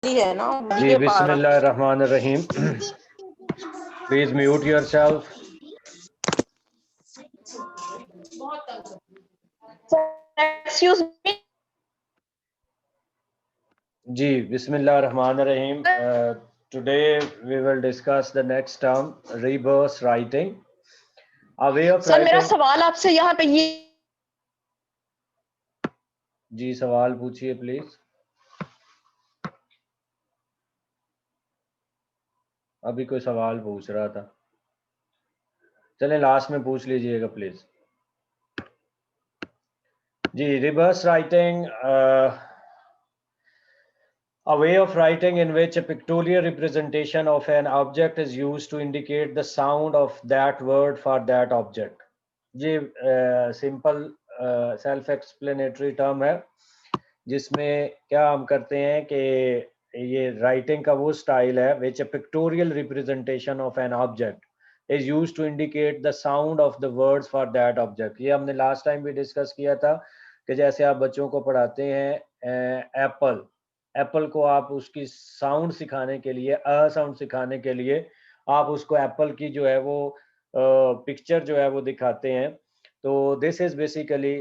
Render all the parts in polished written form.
है ना जी बिस्मिल्लाहिर्रहमानिर्रहीम। Please mute yourself. Excuse me. जी बिस्मिल्लाहिर्रहमानिर्रहीम। Today we will discuss the next term, reverse writing. A way of sir मेरा राइटिंग। सवाल आपसे यहाँ पे ये जी सवाल पूछिए प्लीज। अभी कोई सवाल पूछ रहा था, चले लास्ट में पूछ लीजिएगा प्लीज। जी reverse writing, a way of writing in which a pictorial representation of an object is used to indicate the sound of that word for that object. ये सिंपल सेल्फ एक्सप्लेनेटरी टर्म है, जिसमें क्या हम करते हैं कि ये राइटिंग का वो स्टाइल है विच a pictorial representation of an object is used to indicate the sound of the words for that object. ये हमने लास्ट टाइम भी डिस्कस किया था कि जैसे आप बच्चों को पढ़ाते हैं एप्पल, एप्पल को आप उसकी साउंड सिखाने के लिए, साउंड सिखाने के लिए आप उसको एप्पल की जो है वो पिक्चर जो है वो दिखाते हैं। तो this is basically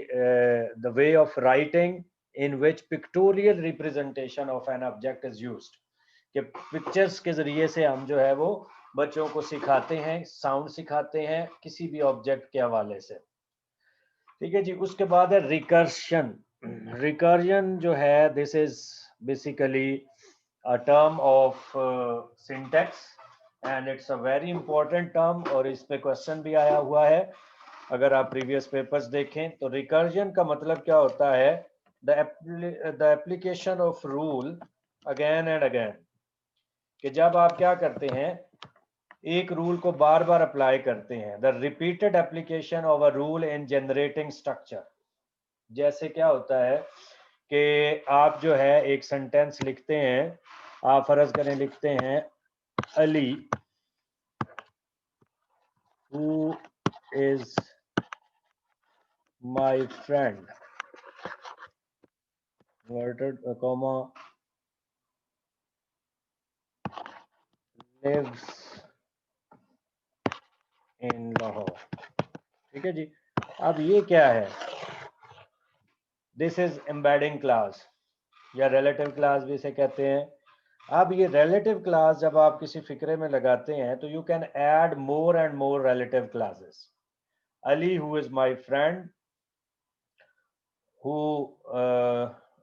the way of writing in which pictorial representation of an object is used, कि पिक्चर्स के जरिए से हम जो है वो बच्चों को सिखाते हैं, साउंड सिखाते हैं किसी भी ऑब्जेक्ट के हवाले से। ठीक है जी। उसके बाद है रिकर्शन। रिकर्जन जो है this is basically a term of syntax and it's a very important term, और इस पे क्वेश्चन भी आया हुआ है अगर आप प्रीवियस पेपर्स देखें तो। रिकर्जन का मतलब क्या होता है? The application of rule again and again, कि जब आप क्या करते हैं, एक रूल को बार बार अप्लाई करते हैं। The repeated application of a rule in generating structure. जैसे क्या होता है कि आप जो है एक सेंटेंस लिखते हैं, आप फर्ज करें लिखते हैं Ali who is my friend inverted comma lives in Lahore. ठीक है जी। अब ये क्या है? दिस इज एम्बेडिंग क्लास या रिलेटिव क्लास भी इसे कहते हैं। अब ये रिलेटिव क्लास जब आप किसी फिक्रे में लगाते हैं तो you can add more and more relative classes. Ali who is my friend, who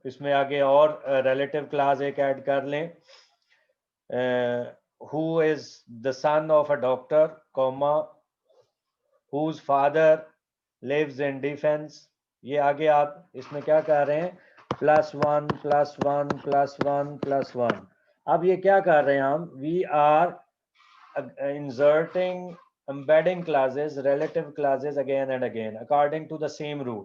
इसमें आगे और रिलेटिव क्लास एक ऐड कर लें, who is the son of a doctor comma whose father lives in defence. ये आगे आप इसमें क्या कर रहे हैं, +1 +1 +1 +1। अब ये क्या कर रहे हैं हम, we are inserting embedding classes, relative classes again and again according to the same rule.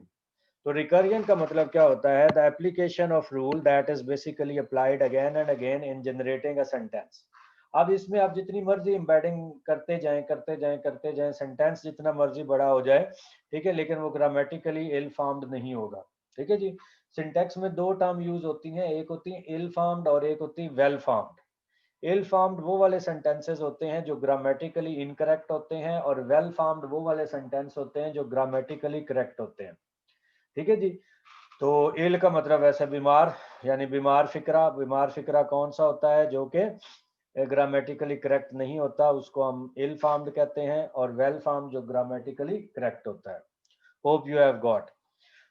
तो recursion का मतलब क्या होता है? The application of rule that is basically applied again and again in generating a sentence. अब इसमें आप जितनी मर्जी embedding करते जाएं करते जाएं करते जाएं, सेंटेंस जितना मर्जी बड़ा हो जाए, ठीक है, लेकिन वो ग्रामेटिकली इल फॉर्म्ड नहीं होगा। ठीक है जी। सिंटैक्स में दो टर्म यूज होती हैं, एक होती है इल फॉर्म्ड और एक होती है वेल फॉर्म्ड। इल फॉर्म्ड वो वाले सेंटेंसेस होते हैं जो ग्रामेटिकली इनकरेक्ट होते हैं, और वेल फॉर्म्ड वो वाले सेंटेंस होते हैं जो ग्रामेटिकली करेक्ट होते हैं। ठीक है जी। तो इल का मतलब ऐसे बीमार, यानी बीमार फिक्रा। बीमार फिक्रा कौन सा होता है? जो कि ग्रामेटिकली करेक्ट नहीं होता, उसको हम इल फॉर्म्ड कहते हैं, और वेल फॉर्म्ड जो ग्रामेटिकली करेक्ट होता है। Hope you have got.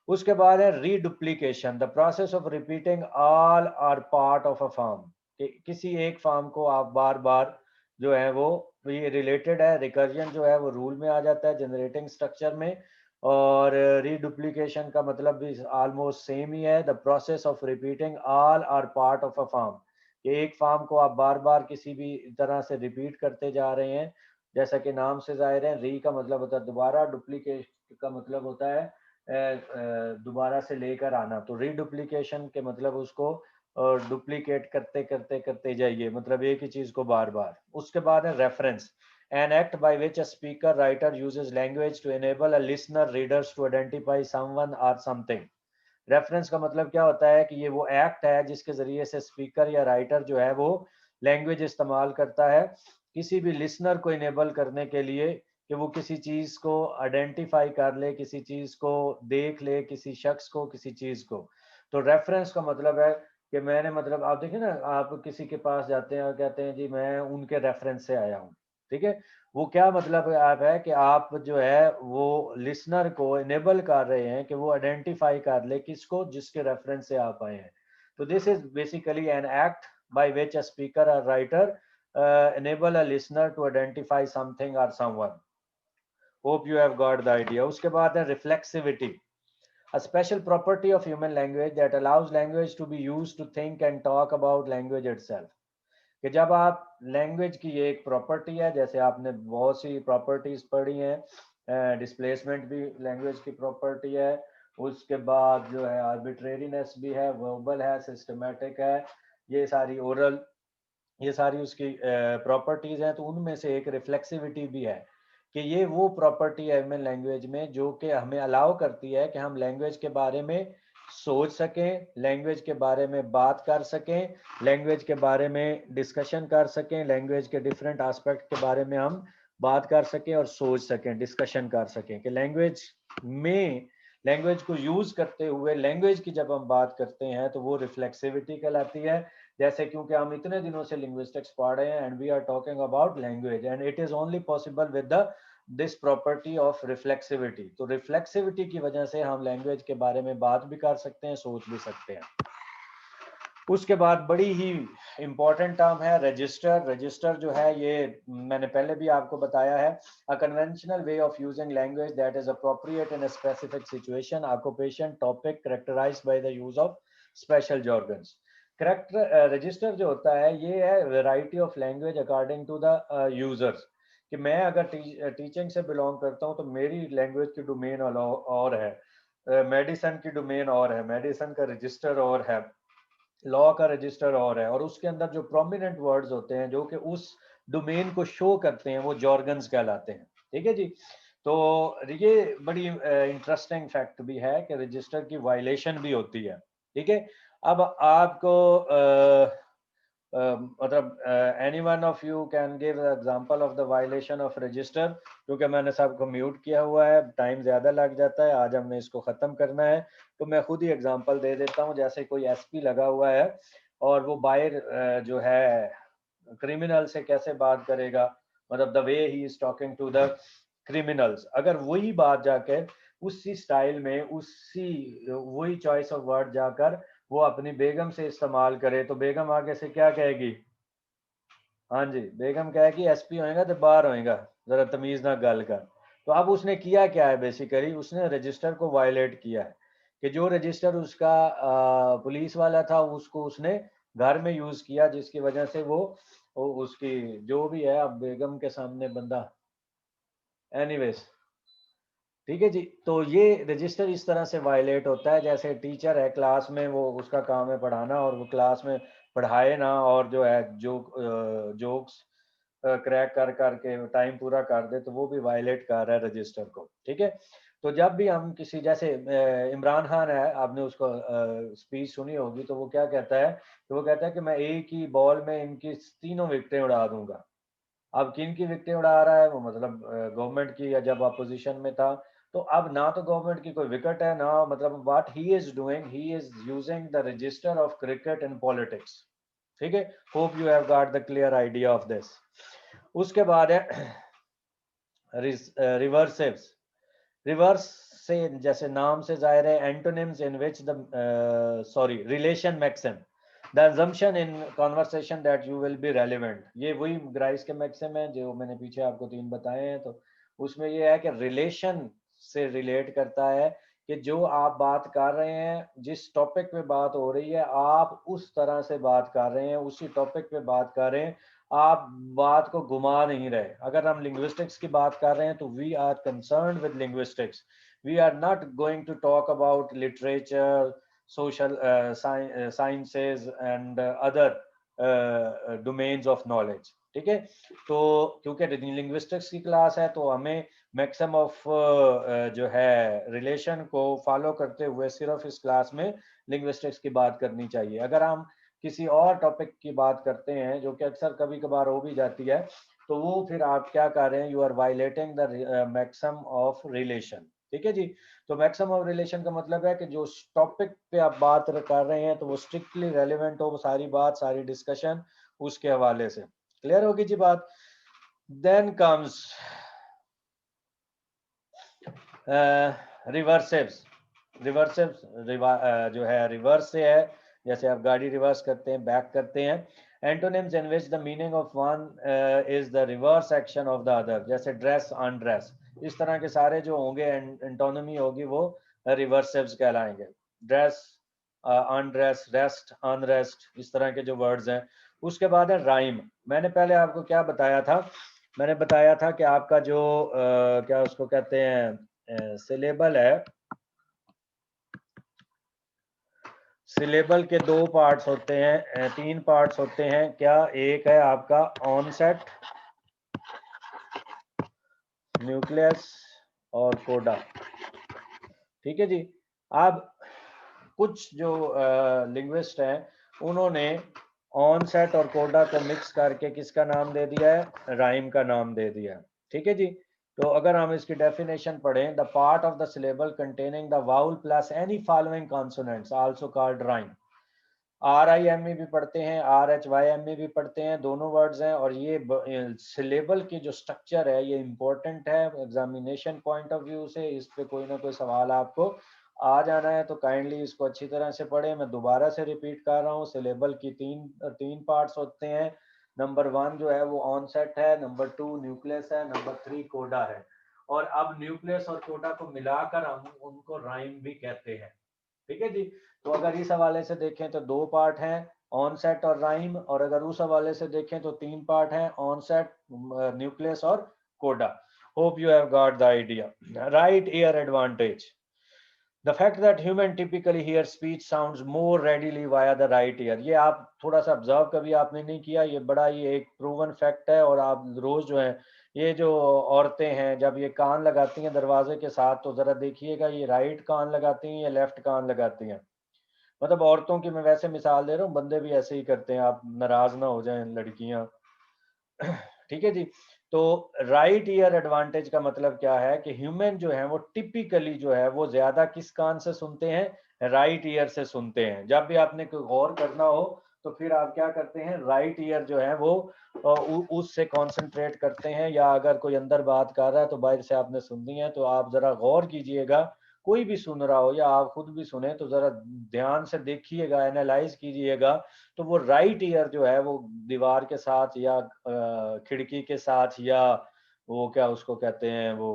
उसके बाद है reduplication, the process of repeating all or part of a form. किसी एक फॉर्म को आप बार बार जो है वो, ये रिलेटेड है, रिकर्जन जो है वो रूल में आ जाता है जनरेटिंग स्ट्रक्चर में, और रीडुप्लीकेशन का मतलब भी ऑलमोस्ट सेम ही है। The process of repeating all or part of a form, कि एक फॉर्म को आप बार बार किसी भी तरह से रिपीट करते जा रहे हैं। जैसा कि नाम से जाहिर है, री का मतलब होता है दोबारा, डुप्लीकेट का मतलब होता है दोबारा से लेकर आना। तो रीडुप्लीकेशन के मतलब उसको डुप्लीकेट करते करते करते जाइए, मतलब एक ही चीज को बार बार। उसके बाद है reference, an act by which a speaker writer uses language to enable a listener readers to identify someone or something. Reference का मतलब क्या होता है कि ये वो एक्ट है जिसके जरिए से स्पीकर या राइटर जो है वो लैंग्वेज इस्तेमाल करता है किसी भी लिसनर को इनेबल करने के लिए कि वो किसी चीज को आइडेंटिफाई कर ले, किसी चीज को देख ले, किसी शख्स को, किसी चीज को। तो रेफरेंस का मतलब है कि मैंने मतलब आप देखिए ना, आप किसी के पास जाते हैं और कहते हैं जी मैं उनके रेफरेंस से आया हूँ, ठीक है। वो क्या मतलब है आप है कि आप जो है वो लिसनर को इनेबल कर रहे हैं कि वो आइडेंटिफाई कर ले किसको, जिसके रेफरेंस से आप आए हैं। तो this is basically an act by which a speaker or writer enable a listener to identify something or someone. Hope you have got the idea. उसके बाद है reflexivity, a special property of human language that allows language to be used to think and talk about language itself. कि जब आप language की ये एक property है, जैसे आपने बहुत सी प्रॉपर्टीज पढ़ी हैं, डिस्प्लेसमेंट भी लैंग्वेज की प्रॉपर्टी है, उसके बाद जो है आर्बिट्रेरीनेस भी है, वर्बल है, सिस्टमेटिक है, ये सारी ओरल, ये सारी उसकी प्रॉपर्टीज हैं। तो उनमें से एक रिफ्लेक्सिविटी भी है कि ये वो प्रॉपर्टी है ह्यूमन लैंग्वेज में जो कि हमें अलाउ करती है कि हम लैंग्वेज के बारे में सोच सकें, लैंग्वेज के बारे में बात कर सकें, लैंग्वेज के बारे में डिस्कशन कर सकें, लैंग्वेज के डिफरेंट एस्पेक्ट के बारे में हम बात कर सकें और सोच सकें, डिस्कशन कर सकें कि लैंग्वेज में, लैंग्वेज को यूज करते हुए लैंग्वेज की जब हम बात करते हैं तो वो रिफ्लेक्सिविटी कहलाती है। जैसे क्योंकि हम इतने दिनों से लिंग्विस्टिक्स पढ़ रहे हैं and we are talking about language and it is only possible with the this property of reflexivity. तो रिफ्लेक्सिविटी की वजह से हम लैंग्वेज के बारे में बात भी कर सकते हैं, सोच भी सकते हैं। उसके बाद बड़ी ही इंपॉर्टेंट टर्म है रजिस्टर। रजिस्टर जो है ये मैंने पहले भी आपको बताया है, a conventional way of using language that is appropriate in a specific situation, occupation, topic, characterized by the use of special jargons. Character register जो होता है ये है variety of language according to the users. कि मैं अगर teaching से belong करता हूँ तो मेरी लैंग्वेज की डोमेन और है, मेडिसिन की डोमेन और है, मेडिसिन का रजिस्टर और है, लॉ का रजिस्टर और उसके अंदर जो प्रोमिनेंट वर्ड्स होते हैं जो कि उस डोमेन को शो करते हैं वो जॉर्गन्स कहलाते हैं, ठीक है जी। तो ये बड़ी इंटरेस्टिंग फैक्ट भी है कि रजिस्टर की वायलेशन भी होती है, ठीक है। अब आपको मतलब any one of you can give example of the violation of register, क्योंकि मैंने सबको म्यूट किया हुआ है, टाइम ज्यादा लग जाता है, आज हमने इसको खत्म करना है। तो मैं खुद ही एग्जांपल दे देता हूँ। जैसे कोई एसपी लगा हुआ है और वो बाहर जो है क्रिमिनल से कैसे बात करेगा, मतलब the way he is talking to the criminals, अगर वही बात जाकर उसी स्टाइल में उसी वही चॉइस ऑफ वर्ड जाकर वो अपनी बेगम से इस्तेमाल करे तो बेगम आगे से क्या कहेगी? हाँ जी, बेगम कहेगी एसपी होएगा तो बाहर होएगा, जरा तमीज ना गल कर। तो अब उसने किया क्या है, बेसिकली उसने रजिस्टर को वायलेट किया है कि जो रजिस्टर उसका पुलिस वाला था उसको उसने घर में यूज किया, जिसकी वजह से वो उसकी जो भी है, अब बेगम के सामने बंदा, एनीवेज, ठीक है जी। तो ये रजिस्टर इस तरह से वायलेट होता है, जैसे टीचर है क्लास में, वो उसका काम है पढ़ाना और वो क्लास में पढ़ाए ना और जो है जोक्स क्रैक कर करके टाइम पूरा कर दे, तो वो भी वायलेट कर रहा है रजिस्टर को, ठीक है। तो जब भी हम किसी, जैसे इमरान खान है, आपने उसको स्पीच सुनी होगी, तो वो क्या कहता है, तो वो कहता है कि मैं एक ही बॉल में इनकी तीनों विकेटें उड़ा दूंगा। अब किन की विकेटें उड़ा रहा है वो, मतलब गवर्नमेंट की, या जब अपोजिशन में था। तो अब ना तो गवर्नमेंट की कोई विकेट है ना, मतलब what he is doing, he is using the register of cricket in politics, ठीक है। Hope you have got the clear idea of this. उसके बाद है रिवर्सिव्स। रिवर्स से जैसे नाम से जाहिर है, antonyms in which the sorry relation maxim, the assumption in conversation that you will be relevant. ये वही ग्राइस के मैक्सिम है जो मैंने पीछे आपको 3 बताए हैं। तो उसमें ये है कि रिलेशन से रिलेट करता है कि जो आप बात कर रहे हैं, जिस टॉपिक पे बात हो रही है, आप उस तरह से बात कर रहे हैं, उसी टॉपिक पे बात कर रहे हैं, आप बात को घुमा नहीं रहे। अगर हम लिंग्विस्टिक्स की बात कर रहे हैं तो we are concerned with linguistics, we are not going to talk about literature, social sciences and other domains of knowledge, ठीक है। तो क्योंकि लिंग्विस्टिक्स की क्लास है तो हमें मैक्सिमम ऑफ जो है रिलेशन को फॉलो करते हुए सिर्फ इस क्लास में लिंग्विस्टिक्स की बात करनी चाहिए। अगर हम किसी और टॉपिक की बात करते हैं जो कि अक्सर कभी कभार हो भी जाती है, तो वो फिर आप क्या कर रहे हैं, you are violating the maximum of relation. ठीक है जी। तो मैक्सिमम ऑफ रिलेशन का मतलब है कि जो टॉपिक पे आप बात कर रहे हैं तो वो स्ट्रिक्टली रेलिवेंट हो, वो सारी बात, सारी डिस्कशन उसके हवाले से। क्लियर होगी जी बात। Then comes रिवर्सिव्स। रिवर्सिव्स जो है रिवर्स से है, जैसे आप गाड़ी रिवर्स करते हैं, बैक करते हैं। Antonyms in which the meaning of one is the reverse action of the other, जैसे ड्रेस, अनड्रेस, इस तरह के सारे जो होंगे एंटोनिमी होगी वो रिवर्सिव्स कहलाएंगे। ड्रेस, अनड्रेस, रेस्ट, अनरेस्ट, इस तरह के जो वर्ड्स हैं। उसके बाद है राइम। मैंने पहले आपको क्या बताया था, मैंने बताया था कि आपका जो क्या उसको कहते हैं सिलेबल है, सिलेबल के दो पार्ट्स होते हैं, तीन पार्ट्स होते हैं क्या। एक है आपका ऑनसेट, न्यूक्लियस और कोडा। ठीक है जी। अब कुछ जो लिंग्विस्ट हैं उन्होंने ऑनसेट और कोडा को मिक्स करके किसका नाम दे दिया है, राइम का नाम दे दिया है। ठीक है जी। तो अगर हम इसकी डेफिनेशन पढ़ें, the part of the syllable containing the vowel plus any following consonants also called rhyme. RIME भी पढ़ते हैं, RHYME भी पढ़ते हैं, दोनों वर्ड्स हैं। और ये सिलेबल की जो स्ट्रक्चर है ये इंपॉर्टेंट है एग्जामिनेशन पॉइंट ऑफ व्यू से। इस पे कोई ना कोई सवाल आपको आ जाना है तो काइंडली इसको अच्छी तरह से पढ़ें। मैं दोबारा से रिपीट कर रहा हूँ, सिलेबल की तीन पार्ट्स होते हैं। नंबर 1 जो है वो ऑनसेट है, नंबर 2 न्यूक्लियस है, नंबर 3 कोडा है। और अब न्यूक्लियस और कोडा को मिलाकर हम उनको राइम भी कहते हैं। ठीक है जी। तो अगर इस हवाले से देखें तो दो पार्ट हैं, ऑनसेट और राइम। और अगर उस हवाले से देखें तो तीन पार्ट हैं, ऑनसेट, न्यूक्लियस और कोडा। Hope you have got the idea. Right year advantage, the fact that human typically hear speech sounds more readily via the right ear। ये आप थोड़ा सा ऑब्जर्व कभी आपने नहीं किया, ये बड़ा ये एक प्रूवन फैक्ट है। और आप रोज जो है ये जो औरतें हैं जब ये कान लगाती हैं दरवाजे के साथ, तो जरा देखिएगा ये राइट कान लगाती हैं या लेफ्ट कान लगाती हैं। मतलब औरतों की मैं वैसे मिसाल दे रहा हूँ, बंदे भी ऐसे ही करते हैं, आप नाराज ना हो जाएं लड़कियां। ठीक है जी। तो राइट ईयर एडवांटेज का मतलब क्या है कि ह्यूमन जो है वो टिपिकली जो है वो ज्यादा किस कान से सुनते हैं, राइट ईयर से सुनते हैं। जब भी आपने कोई गौर करना हो तो फिर आप क्या करते हैं, राइट ईयर जो है वो उससे कंसंट्रेट करते हैं। या अगर कोई अंदर बात कर रहा है तो बाहर से आपने सुननी है, तो आप जरा गौर कीजिएगा, कोई भी सुन रहा हो या आप खुद भी सुने तो जरा ध्यान से देखिएगा, एनालाइज कीजिएगा। तो वो राइट ईयर जो है वो दीवार के साथ या खिड़की के साथ या वो क्या उसको कहते हैं वो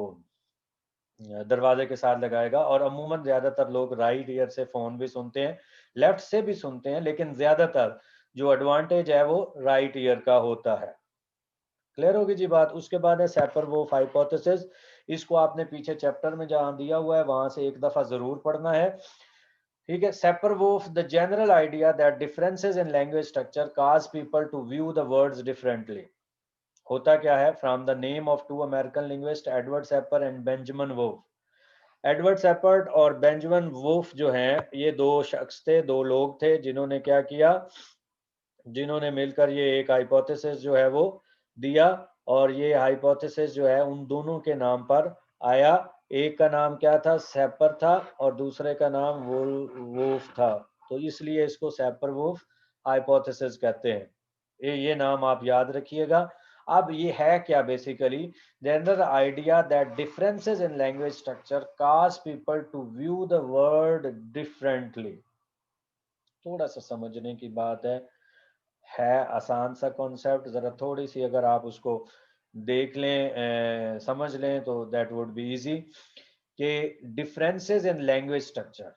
दरवाजे के साथ लगाएगा। और अमूमन ज्यादातर लोग राइट ईयर से फोन भी सुनते हैं, लेफ्ट से भी सुनते हैं, लेकिन ज्यादातर जो एडवांटेज है वो राइट ईयर का होता है। क्लियर होगी जी बात। उसके बाद है सैपर-वोल्फ हाइपोथेसिस। इसको आपने पीछे चैप्टर में जहां दिया हुआ है वहां से एक दफा जरूर पढ़ना है। ठीक है। Sapir Whorf, the general idea that differences in language structure cause people to view the words differently. होता क्या है, from the name of two American linguist Edward Sapir and Benjamin Whorf. Edward Sapir और बेंजामिन वुल्फ जो हैं ये दो शख्स थे, दो लोग थे जिन्होंने क्या किया, जिन्होंने मिलकर ये एक हाइपोथेसिस जो है वो दिया। और ये हाइपोथेसिस जो है उन दोनों के नाम पर आया। एक का नाम क्या था, सैपर था, और दूसरे का नाम वुल्फ था। तो इसलिए इसको सैपर वुल्फ हाइपोथेसिस कहते हैं। ये नाम आप याद रखिएगा। अब ये है क्या, basically general idea that differences in language structure cause people to view the word differently. थोड़ा सा समझने की बात है आसान सा कॉन्सेप्ट। जरा थोड़ी सी अगर आप उसको देख लें, समझ लें तो दैट वुड बी इजी। कि differences in language structure,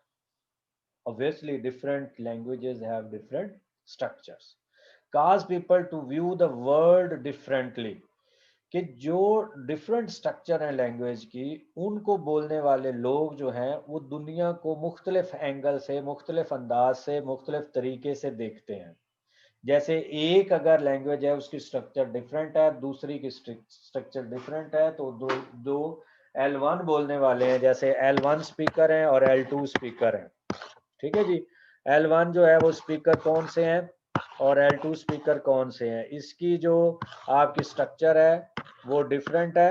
obviously different languages have different structures, cause people to view the word differently। कि जो डिफरेंट स्ट्रक्चर है लैंग्वेज की, उनको बोलने वाले लोग जो हैं वो दुनिया को मुख्तलिफ एंगल से, मुख्तलिफ अंदाज से, मुख्तलिफ तरीके से देखते हैं। जैसे एक अगर लैंग्वेज है उसकी स्ट्रक्चर डिफरेंट है, दूसरी की स्ट्रक्चर डिफरेंट है, तो दो दो L1 बोलने वाले हैं, जैसे L1 स्पीकर हैं और L2 स्पीकर हैं, ठीक है जी। L1 जो है वो स्पीकर कौन से हैं और L2 स्पीकर कौन से हैं, इसकी जो आपकी स्ट्रक्चर है वो डिफरेंट है,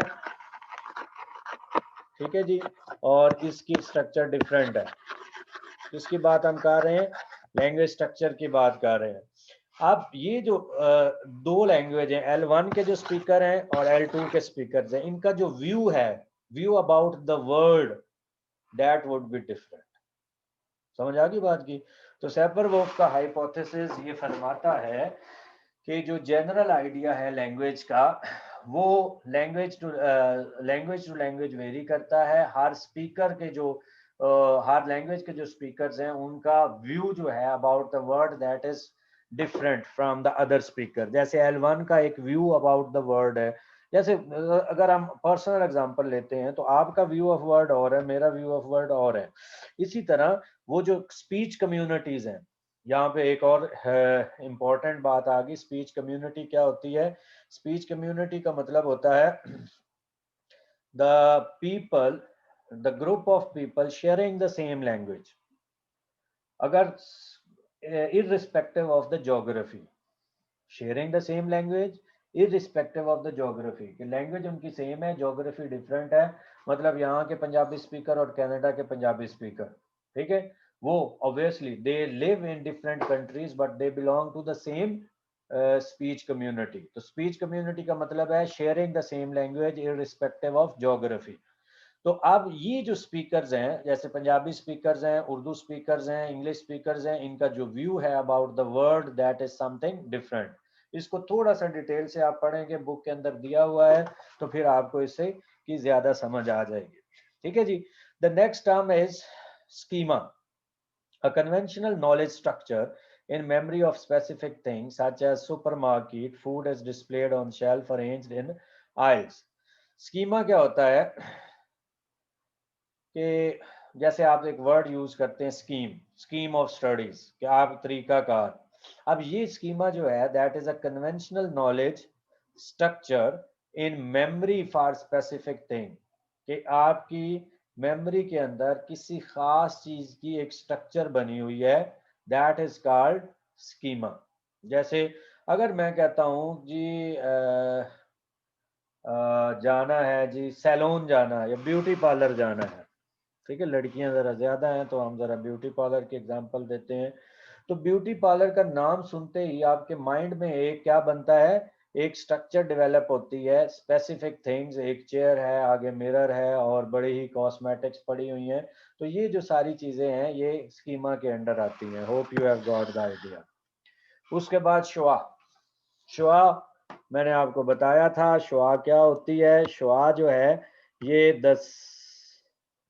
ठीक है जी, और इसकी स्ट्रक्चर डिफरेंट है। किसकी बात हम कर रहे हैं? लैंग्वेज स्ट्रक्चर की बात कर रहे हैं। अब ये जो दो लैंग्वेज हैं, L1 के जो स्पीकर हैं और L2 के स्पीकर हैं, इनका जो व्यू है, view about the world, that would be different. समझ आ गई बात की? तो सैपर-वोल्फ का हाइपोथेसिस ये फरमाता है कि जो जनरल आइडिया है लैंग्वेज का, वो लैंग्वेज टू लैंग्वेज वेरी करता है। हर स्पीकर के जो हर लैंग्वेज के जो स्पीकर्स हैं उनका व्यू जो है about the word that is different from the other speaker. जैसे L1 का एक व्यू अबाउट द वर्ड है, जैसे अगर हम पर्सनल एग्जांपल लेते हैं तो आपका व्यू ऑफ वर्ड और है, मेरा व्यू ऑफ वर्ड और है। इसी तरह वो जो स्पीच कम्युनिटीज हैं, यहाँ पे एक और इम्पोर्टेंट बात आ गई। स्पीच कम्युनिटी क्या होती है? स्पीच कम्युनिटी का मतलब होता है the people, the group of people sharing the same language. अगर irrespective of the geography, sharing the same language irrespective of the geography, कि लैंग्वेज उनकी सेम है, ज्योग्राफी डिफरेंट है, मतलब यहाँ के पंजाबी स्पीकर और कनाडा के पंजाबी स्पीकर, ठीक है, वो obviously they live in different countries but they belong to the same speech community. तो स्पीच कम्युनिटी का मतलब है sharing the same language irrespective of geography. तो अब ये जो स्पीकर्स हैं, जैसे पंजाबी स्पीकर्स हैं, उर्दू स्पीकर्स हैं, इंग्लिश स्पीकर्स हैं, इनका जो व्यू है about the world that is something different. इसको थोड़ा सा डिटेल से आप पढ़ेंगे, बुक के अंदर दिया हुआ है, तो फिर आपको इससे की ज्यादा समझ आ जाएगी, ठीक है जी। The next term is schema, a conventional knowledge structure in memory of specific things such as supermarket food is displayed on shelf arranged in aisles। Schema क्या होता है कि जैसे आप एक वर्ड यूज करते हैं स्कीम, स्कीम ऑफ स्टडीज, कि आप तरीकाकार। अब ये स्कीमा जो है that is a conventional knowledge structure in memory for specific thing, कि आपकी मेमोरी के अंदर किसी खास चीज की एक स्ट्रक्चर बनी हुई है, दैट इज कॉल्ड स्कीमा। जैसे अगर मैं कहता हूं जी जाना है जी सैलून जाना है या ब्यूटी पार्लर जाना है, ठीक है, लड़कियां जरा ज्यादा हैं तो हम जरा ब्यूटी पार्लर की एग्जांपल देते हैं। तो ब्यूटी पार्लर का नाम सुनते ही आपके माइंड में एक क्या बनता है, एक स्ट्रक्चर डेवलप होती है, स्पेसिफिक थिंग्स, एक चेयर है, आगे मिरर है और बड़ी ही कॉस्मेटिक्स पड़ी हुई हैं। तो ये जो सारी चीजें हैं ये स्कीमा के अंडर आती हैं। Hope you have got the idea. उसके बाद शुआ, शुआ मैंने आपको बताया था शुआ क्या होती है। शुआ जो है ये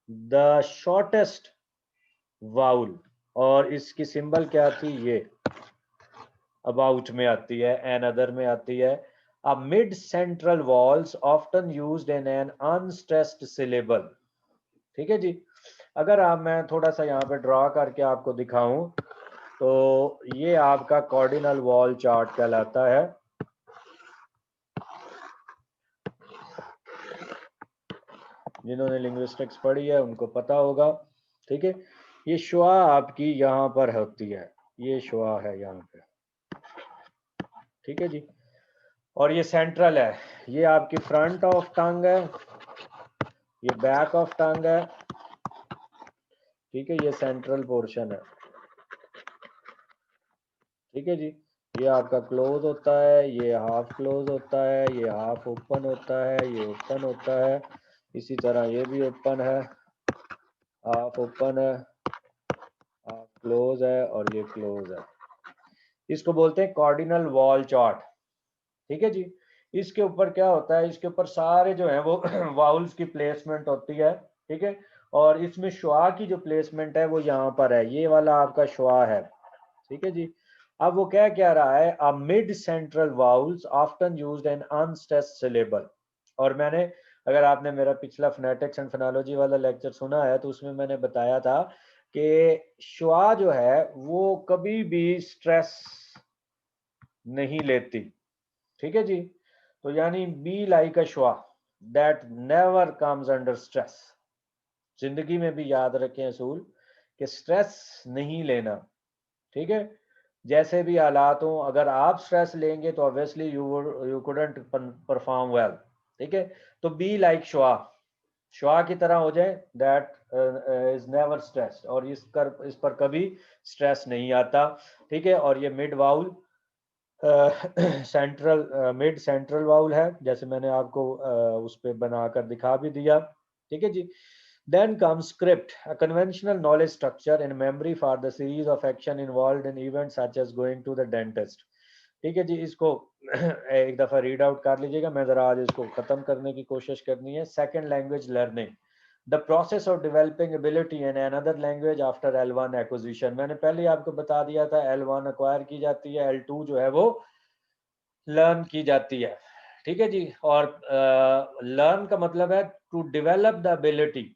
द शॉर्टेस्ट वाउल, और इसकी सिंबल क्या थी, ये अबाउट में आती है, एन अदर में आती है। A mid central walls often used in an unstressed syllable, ठीक है जी। अगर आप मैं थोड़ा सा यहाँ पे ड्रॉ करके आपको दिखाऊं तो ये आपका कॉर्डिनल वॉल चार्ट कहलाता है। जिन्होंने लिंग्विस्टिक्स पढ़ी है उनको पता होगा, ठीक है। ये शुआ आपकी यहाँ पर होती है, ये शुआ है यहाँ पे, ठीक है जी। और ये सेंट्रल है, ये आपकी फ्रंट ऑफ टंग है, ये बैक ऑफ टंग है, ठीक है, ये सेंट्रल पोर्शन है, ठीक है जी। ये आपका क्लोज होता है, ये हाफ क्लोज होता है, ये हाफ ओपन होता है, ये ओपन होता है, इसी तरह ये भी ओपन है, हाफ ओपन है, हाफ क्लोज है और ये क्लोज है। इसको बोलते हैं कॉर्डिनल वॉल चार्ट, ठीक है जी। इसके ऊपर क्या होता है, इसके ऊपर सारे जो है वो वाउल्स की प्लेसमेंट होती है, ठीक है। और इसमें शुआ की जो प्लेसमेंट है वो यहाँ पर है, ये वाला आपका शुआ है, ठीक है जी। अब वो क्या कह रहा है, a mid central vowels often used in unstressed syllable. और मैंने, अगर आपने मेरा पिछला फोनेटिक्स एंड फोनोलॉजी वाला लेक्चर सुना है तो उसमें मैंने बताया था कि शुआ जो है वो कभी भी स्ट्रेस नहीं लेती। ठीक है जी। तो यानी be like a schwa that never comes under stress. जिंदगी में भी याद रखें असूल कि स्ट्रेस नहीं लेना। ठीक है, जैसे भी हालात हो, अगर आप स्ट्रेस लेंगे तो obviously you couldn't perform well. ठीक है, तो बी लाइक श्वा, श्वा की तरह हो जाए दैट इज नेवर स्ट्रेस, और इस पर कभी स्ट्रेस नहीं आता। ठीक है, और ये mid vowel central mid central vowel है, जैसे मैंने आपको उस पे बनाकर दिखा भी दिया। ठीक है जी। Then comes script, a conventional knowledge structure in memory for the series of action involved in events such as going to the dentist. ठीक है जी, इसको एक दफा रीड आउट कर लीजिएगा, मैं जरा आज इसको खत्म करने की कोशिश करनी है। Second language learning, the process of developing ability in another language after L1 acquisition. मैंने पहले ही आपको बता दिया था, L1 अक्वायर की जाती है, L2 जो है वो लर्न की जाती है। ठीक है जी। और लर्न का मतलब है टू डेवलप द एबिलिटी।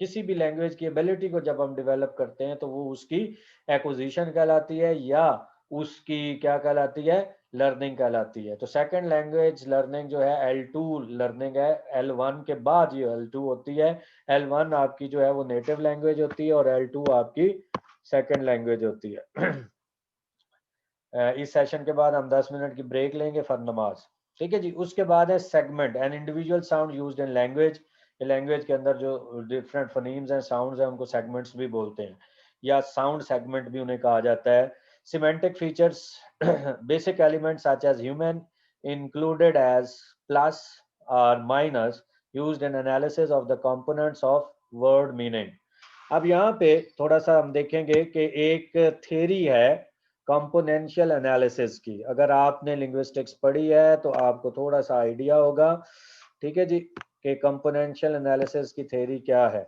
किसी भी लैंग्वेज की एबिलिटी को जब हम डेवलप करते हैं तो वो उसकी एक्विजिशन कहलाती है, या उसकी क्या कहलाती है, लर्निंग कहलाती है। तो सेकंड लैंग्वेज लर्निंग जो है L2 लर्निंग है, L1 के बाद ये L2 होती है। L1 आपकी जो है वो नेटिव लैंग्वेज होती है, और L2 आपकी सेकंड लैंग्वेज होती है। इस सेशन के बाद हम 10 मिनट की ब्रेक लेंगे फॉर नमाज। ठीक है जी। उसके बाद है segment, an individual sound used in language. Language के अंदर जो डिफरेंट फनीम्स हैं, साउंड्स हैं, उनको सेगमेंट्स भी बोलते हैं, या साउंड सेगमेंट भी उन्हें कहा जाता है। Semantic features, basic elements such as human included as plus और minus used in analysis of the components of word meaning. अब यहाँ पे थोड़ा सा हम देखेंगे कि एक थ्योरी है कंपोनेंशियल एनालिसिस की। अगर आपने लिंग्विस्टिक्स पढ़ी है तो आपको थोड़ा सा आइडिया होगा। ठीक है जी, कि कंपोनेंशियल एनालिसिस की थ्योरी क्या है।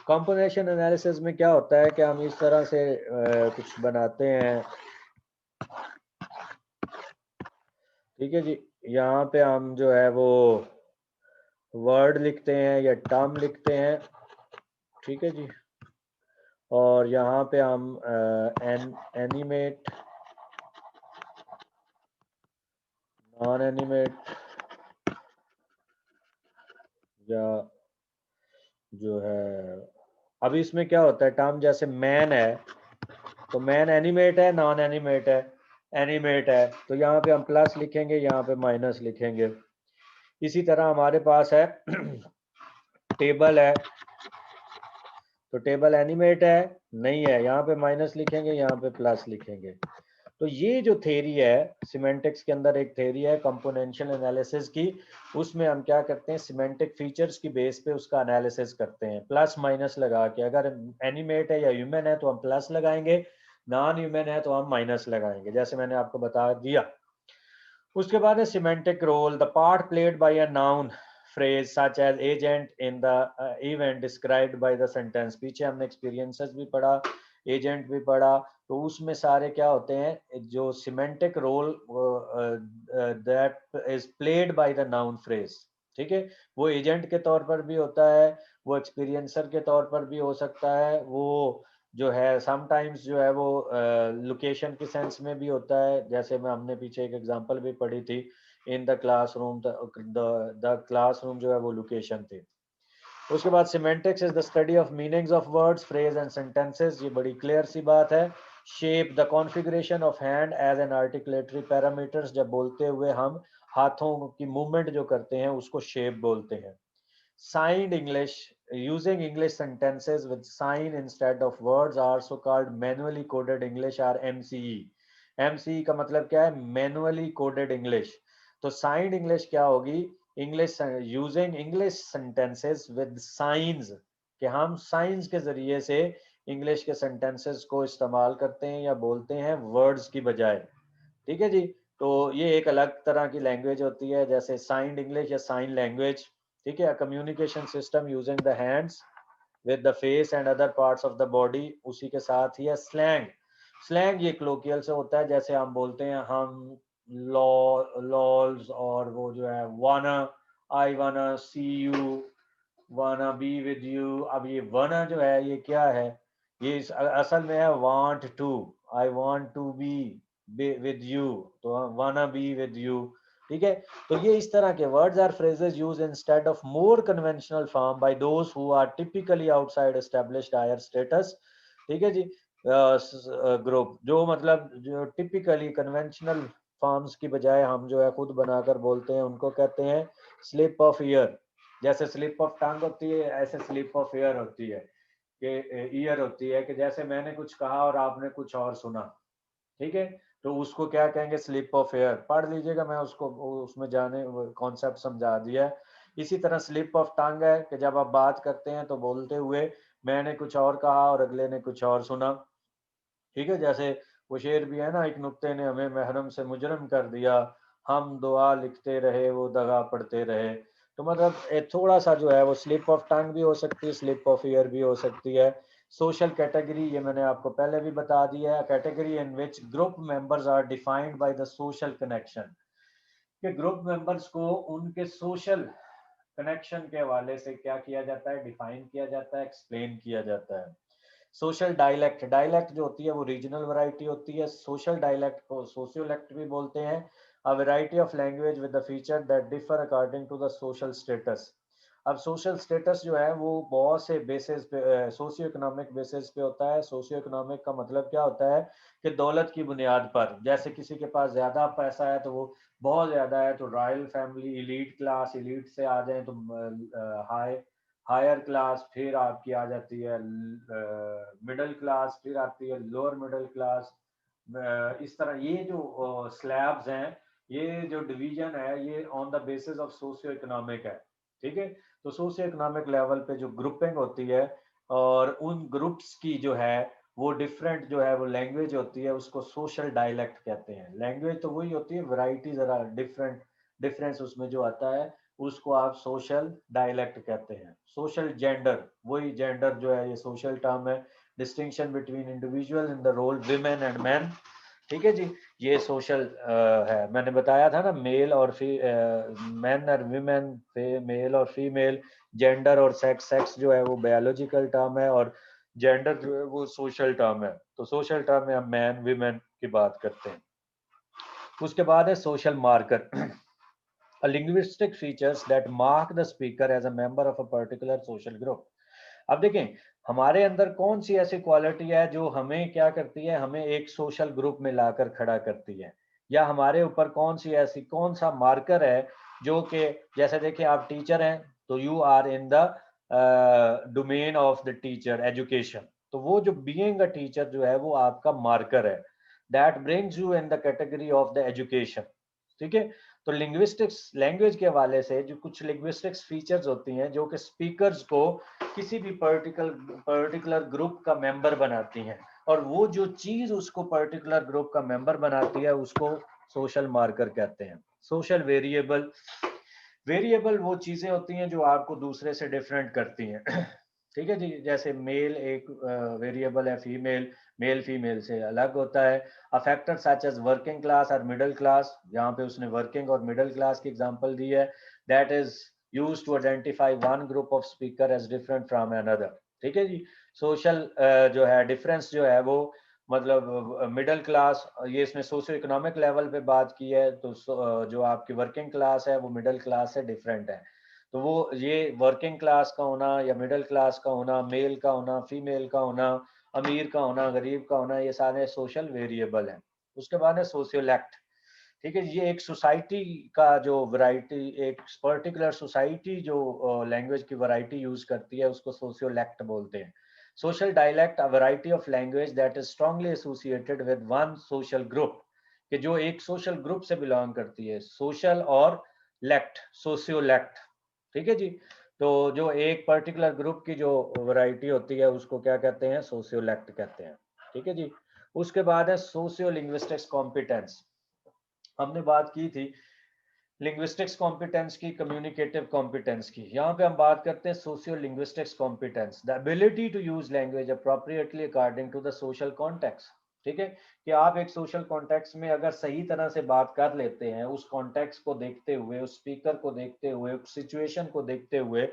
कंपोनेंशियल एनालिसिस में क्या होता है कि हम इस तरह से कुछ बनाते हैं। ठीक है जी, यहाँ पे हम जो है वो वर्ड लिखते हैं या टर्म लिखते हैं। ठीक है जी, और यहाँ पे हम एनिमेट, नॉन एनिमेट, या जो है, अब इसमें क्या होता है, टर्म जैसे मैन है तो मैन एनिमेट है, नॉन एनिमेट है, एनिमेट है, तो यहाँ पे हम प्लस लिखेंगे, यहाँ पे माइनस लिखेंगे। इसी तरह हमारे पास है टेबल है, तो टेबल एनिमेट है नहीं है, यहाँ पे माइनस लिखेंगे, यहाँ पे प्लस लिखेंगे। तो ये जो थ्योरी है सिमेंटिक्स के अंदर, एक थ्योरी है कंपोनेंशियल एनालिसिस की, उसमें हम क्या करते हैं, सिमेंटिक फीचर्स की बेस पे उसका एनालिसिस करते हैं, प्लस माइनस लगा के। अगर एनिमेट है या ह्यूमन है तो हम प्लस लगाएंगे, नॉन ह्यूमन है तो हम माइनस लगाएंगे, जैसे मैंने आपको बता दिया। उसके बाद है semantic role, the part played by a noun phrase such as agent in the event described by the sentence. पीछे हमने एक्सपीरियंसेस भी पढ़ा, एजेंट भी पढ़ा, तो उसमें सारे क्या होते हैं, जो semantic role that is played by the noun phrase. ठीक है, वो एजेंट के तौर पर भी होता है, वो एक्सपीरियंसर के तौर पर भी हो सकता है, वो जो है समटाइम्स जो है वो लोकेशन के सेंस में भी होता है, जैसे मैं हमने पीछे एक एग्जांपल भी पढ़ी थी, in the classroom, the classroom जो है वो लोकेशन थी। उसके बाद semantics is the study of meanings of words, phrase and sentences. ये बड़ी क्लियर सी बात है। Shape, the configuration of hand as an articulatory parameters, जब बोलते हुए हम हाथों की मूवमेंट जो करते हैं उसको शेप बोलते हैं। Signed English, using English sentences with sign instead of words are also called manually coded English or MCE. MCE का मतलब क्या है, manually coded English। तो signed English क्या होगी, English using English sentences with signs, कि हम साइंस के जरिए से इंग्लिश के सेंटेंसेस को इस्तेमाल करते हैं या बोलते हैं वर्ड्स की बजाय। ठीक है जी। तो ये एक अलग तरह की लैंग्वेज होती है, जैसे साइंड इंग्लिश या साइन लैंग्वेज। ठीक है, communication system using the hands with the face and other parts of the body. उसी के साथ ही है स्लैंग। स्लैंग ये क्लोकियल से होता है, जैसे हम बोलते हैं हम लॉल्स, और वो जो है wanna, I wanna see you, wanna be with you. अब ये वाना जो है ये क्या है, ये असल में है want to, I want to be with you, तो वाना बी विद यू, ठीक है। तो ये इस तरह के words or phrases use instead of more conventional form by those who are typically outside established higher status, ठीक है जी। ग्रुप जो मतलब जो टिपिकली कन्वेंशनल फॉर्म्स की बजाय हम जो है खुद बनाकर बोलते हैं उनको कहते हैं स्लिप ऑफ ईयर। जैसे स्लिप ऑफ टंग होती है, ऐसे स्लिप ऑफ ईयर होती है कि ईयर होती है कि जैसे मैंने कुछ कहा और आपने कुछ और सुना, ठीक है, तो उसको क्या कहेंगे, स्लिप ऑफ एयर। पढ़ लीजिएगा, मैं उसको उसमें जाने कॉन्सेप्ट समझा दिया है। इसी तरह स्लिप ऑफ टंग है कि जब आप बात करते हैं तो बोलते हुए मैंने कुछ और कहा और अगले ने कुछ और सुना, ठीक है। जैसे वो शेर भी है ना, एक नुक्ते ने हमें महरम से मुजरम कर दिया, हम दुआ लिखते रहे वो दगा पढ़ते रहे। तो मतलब थोड़ा सा जो है वो स्लिप ऑफ टंग भी हो सकती है, स्लिप ऑफ ईयर भी हो सकती है। सोशल कैटेगरी, ये मैंने आपको पहले भी बता दिया है, category in which group members are defined by the social connection, कि ग्रुप मेंबर्स को उनके सोशल कनेक्शन के हवाले से क्या किया जाता है, डिफाइन किया जाता है, एक्सप्लेन किया जाता है। सोशल डायलेक्ट, डायलेक्ट जो होती है वो रीजनल वैरायटी होती है। सोशल डायलेक्ट को सोशियोलेक्ट भी बोलते हैं। A variety of language with the feature that differ according to the social status. अब सोशल स्टेटस जो है वो बहुत से बेसिस पे, सोशियो इकोनॉमिक बेसिस पे होता है। सोशियो इकोनॉमिक का मतलब क्या होता है कि दौलत की बुनियाद पर, जैसे किसी के पास ज्यादा पैसा है तो वो बहुत ज्यादा है तो royal family, elite class, elite से आ जाए तो हाई हायर क्लास, फिर आपकी आ जाती है मिडिल क्लास, फिर आती है लोअर मिडिल क्लास। इस तरह ये जो स्लैब्स हैं, ये जो डिवीजन है, ये on the basis of socio economic है, ठीक है। तो सोशियो इकोनॉमिक लेवल पे जो ग्रुपिंग होती है और उन ग्रुप्स की जो है वो डिफरेंट जो है वो लैंग्वेज होती है, उसको सोशल डायलेक्ट कहते हैं। लैंग्वेज तो वही होती है, वैरायटी जरा डिफरेंट, डिफरेंस उसमें जो आता है उसको आप सोशल डायलेक्ट कहते हैं। सोशल जेंडर, वही जेंडर जो है ये सोशल टर्म है। Distinction between individual in the role women and man, ठीक है जी। ये सोशल है। मैंने बताया था ना, मेल और मैन और वीमेन, मेल और फीमेल, जेंडर और सेक्स, सेक्स जो है वो बायोलॉजिकल टर्म है और जेंडर जो है वो सोशल टर्म है। तो सोशल टर्म में हम मैन वीमेन की बात करते हैं। उसके बाद है social marker, a linguistic features that mark the speaker as a member of a particular social group। अब देखें, हमारे अंदर कौन सी ऐसी क्वालिटी है जो हमें क्या करती है, हमें एक सोशल ग्रुप में लाकर खड़ा करती है, या हमारे ऊपर कौन सी ऐसी, कौन सा मार्कर है जो कि, जैसे देखिए आप टीचर हैं तो you are in the domain of the teacher education, तो वो जो बीइंग अ टीचर जो है वो आपका मार्कर है, that brings you in the category of the education, ठीक है। तो लिंग्विस्टिक्स, लैंग्वेज के हवाले से जो कुछ लिंग्विस्टिक्स फीचर्स होती हैं जो कि स्पीकर्स को किसी भी पर्टिकुलर ग्रुप का मेंबर बनाती हैं, और वो जो चीज उसको पर्टिकुलर ग्रुप का मेंबर बनाती है उसको सोशल मार्कर कहते हैं। सोशल वेरिएबल, वेरिएबल वो चीजें होती हैं जो आपको दूसरे से डिफरेंट करती हैं ठीक है जी। जैसे मेल एक वेरिएबल है, फीमेल मेल फीमेल से अलग होता है। A factor such as working class or middle class, यहाँ पे उसने वर्किंग और मिडिल क्लास की एग्जांपल दी है, that is used to identify one group of speaker as different from another, ठीक है जी। सोशल जो है डिफरेंस जो है वो मतलब मिडिल क्लास, ये इसमें सोशियो इकोनॉमिक लेवल पे बात की है, तो जो आपकी वर्किंग क्लास है वो मिडिल क्लास से डिफरेंट है। तो वो ये वर्किंग क्लास का होना या मिडिल क्लास का होना, मेल का होना, फीमेल का होना, अमीर का होना, गरीब का होना, ये सारे सोशल वेरिएबल हैं। उसके बाद है सोशियोलेक्ट, ठीक है। ये एक सोसाइटी का जो वैरायटी, एक पर्टिकुलर सोसाइटी जो लैंग्वेज की वैरायटी यूज करती है उसको सोशियोलेक्ट बोलते हैं। Social dialect, a variety of language that is strongly associated with one social group, कि जो एक सोशल ग्रुप से बिलोंग करती है। सोशल और लेक्ट, सोशियोलेक्ट, ठीक है जी। तो जो एक पर्टिकुलर ग्रुप की जो वैरायटी होती है उसको क्या कहते हैं, सोशियोलेक्ट कहते हैं, ठीक है जी। उसके बाद है सोशियो लिंग्विस्टिक्स कॉम्पिटेंस। हमने बात की थी लिंग्विस्टिक्स कॉम्पिटेंस की, कम्युनिकेटिव कॉम्पिटेंस की। यहाँ पे हम बात करते हैं socio linguistics competence, the ability to use language appropriately according to the social context, ठीक है। कि आप एक सोशल कॉन्टेक्स्ट में अगर सही तरह से बात कर लेते हैं, उस कॉन्टेक्स्ट को देखते हुए, उस स्पीकर को देखते हुए, उस सिचुएशन को देखते हुए,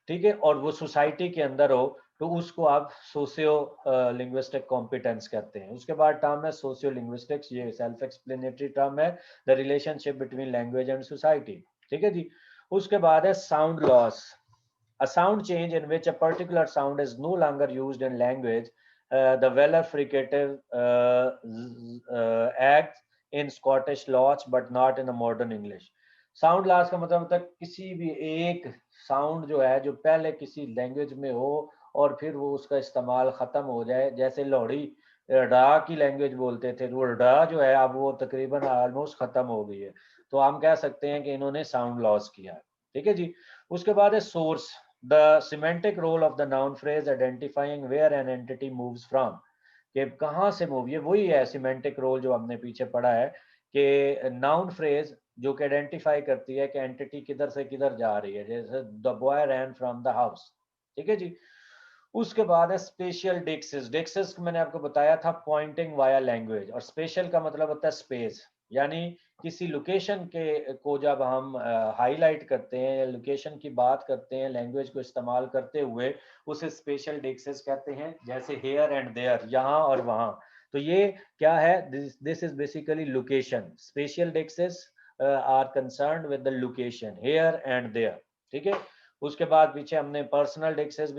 ठीक है, और वो सोसाइटी के अंदर हो, तो उसको आप सोशियो लिंग्विस्टिक कॉम्पिटेंस कहते हैं। उसके बाद टर्म है सोशियो लिंग्विस्टिक्स, ये सेल्फ एक्सप्लेनेटरी टर्म है, the relationship between language and society. ठीक है जी। उसके बाद है sound loss, a sound change in which a particular sound is no longer used in language, the Weller fricative acts in Scottish laws but not in a modern English. Sound loss का मतलब होता है किसी भी एक sound जो है जो पहले किसी लैंग्वेज में हो और फिर वो उसका इस्तेमाल ख़त्म हो जाए। जैसे लोहड़ी डा की लैंग्वेज बोलते थे, वो डा जो है अब वो तकरीबन ऑलमोस्ट ख़त्म हो गई है, तो हम कह सकते हैं कि इन्होंने साउंड लॉस किया है। ठीक है जी। उसके बाद है source, the semantic role of the noun phrase identifying where an entity moves from, कि कहाँ से मूव, ये वही है सिमेंटिक रोल जो हमने पीछे पढ़ा है कि नाउन फ्रेज जो कि आइडेंटिफाई करती है कि एंटिटी किधर से किधर जा रही है, जैसे the boy ran from the house. ठीक है जी। उसके बाद है स्पेशल डिक्सिस। डिक्सिस मैंने आपको बताया था पॉइंटिंग वाया लैंग्वेज, और स्पेशल का मतलब होता है स्पेस, यानी किसी लोकेशन के को जब हम हाईलाइट करते हैं या लोकेशन की बात करते हैं लैंग्वेज को इस्तेमाल करते हुए, उसे स्पेशल डिक्सिस कहते हैं। जैसे हेयर एंड देयर, यहाँ और वहाँ, तो ये क्या है, this is basically location. Spatial deixis are concerned with the location here and there. ठीक है। उसके बाद पीछे हमने पर्सनल डिक्सिस